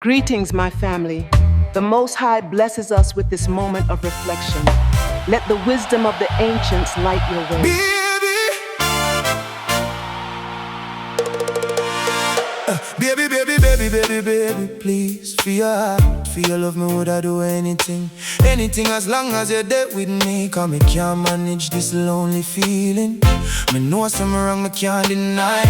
Greetings, my family. The Most High blesses us with this moment of reflection. Let the wisdom of the ancients light your way. Baby, please, for your heart, for your love, me would I do anything. Anything as long as you're there with me, 'cause me can't manage this lonely feeling. Me know something wrong, me can't deny.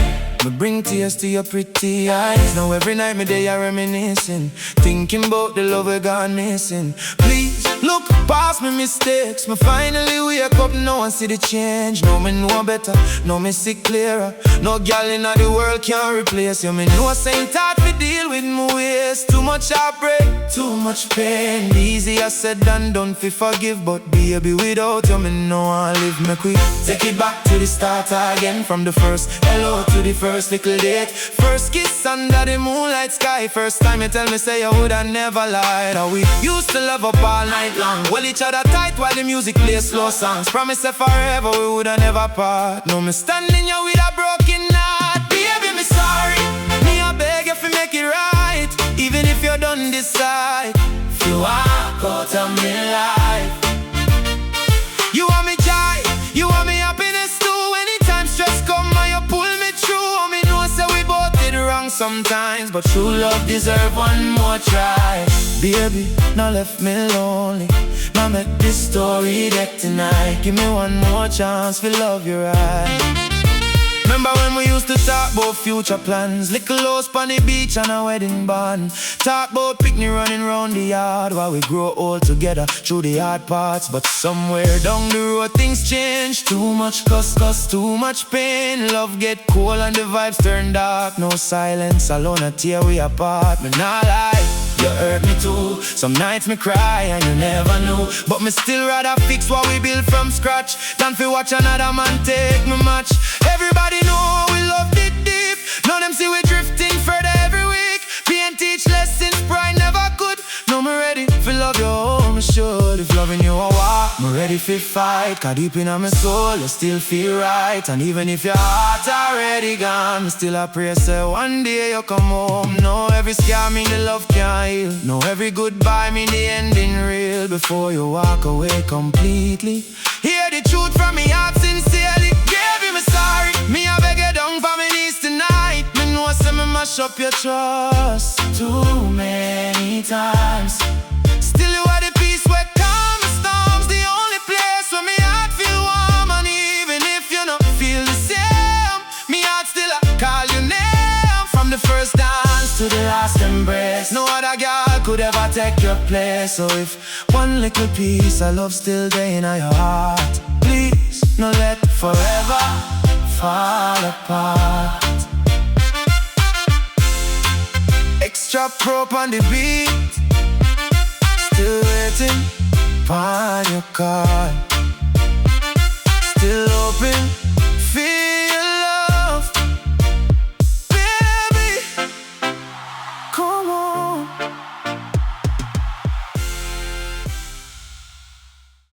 Me bring tears to your pretty eyes. Now every night me day I reminiscing, thinking about the love we gone missing. Please, look past me mistakes. Me finally wake up now and see the change. Now me know better, now me see clearer. No girl in the world can replace you. Me know saying hard to deal with my ways. Too much heartbreak, too much pain. Easier said than done fi forgive, but baby without you me know I live. Me quick take it back to the start again. From the first hello to the first little date. First kiss under the moonlight sky. First time you tell me say you woulda never lied. How we used to love up all night long, hold each other tight while the music plays slow songs. Promise that forever we woulda never part. Now me standing here with a broken heart. Baby me sorry, me I beg you fi make it right. Even if you done decide, if you walk out of me life. You want me joy, you want me happiness too. Anytime stress come and you pull me through. Me know say we both did wrong sometimes, but true love deserve one more try. Baby, now left me lonely. Now make this story deck tonight. Give me one more chance to love you right. Remember when we used to talk about future plans? Little house on the beach and a wedding band. Talk about picnic running round the yard while we grow old together through the hard parts. But somewhere down the road things change. Too much cuss, too much pain. Love get cold and the vibes turn dark. No silence, alone a tear we apart. Me nah lie, you hurt me too. Some nights me cry and you never knew. But me still rather fix what we build from scratch than fi watch another man take me match. Everybody know we loved it deep. Now them see we drifting further every week. Pain teach lessons, pride never could. Now me ready fi love you, oh me should. If loving you a war, me ready fi fight. 'Cause deep in my soul you still feel right. And even if your heart already gone, me still a pray say one day you come home. No every scar mean the love can't heal. No every goodbye mean the ending real. Before you walk away completely, hear the truth from me heart sincerely. Baby me sorry, me I beg you down for me knees tonight. Me know say me mash up your trust too many times. Still you are the peace where calm the storms. The only place where me heart feel warm. And even if you don't feel the same, me heart still a call your name. From the first dance to the last embrace, no other girl could ever take your place. So if one little piece of love still there in your heart, please, no let forever fall apart. Extra prop on the beat, still waiting on your call. Still open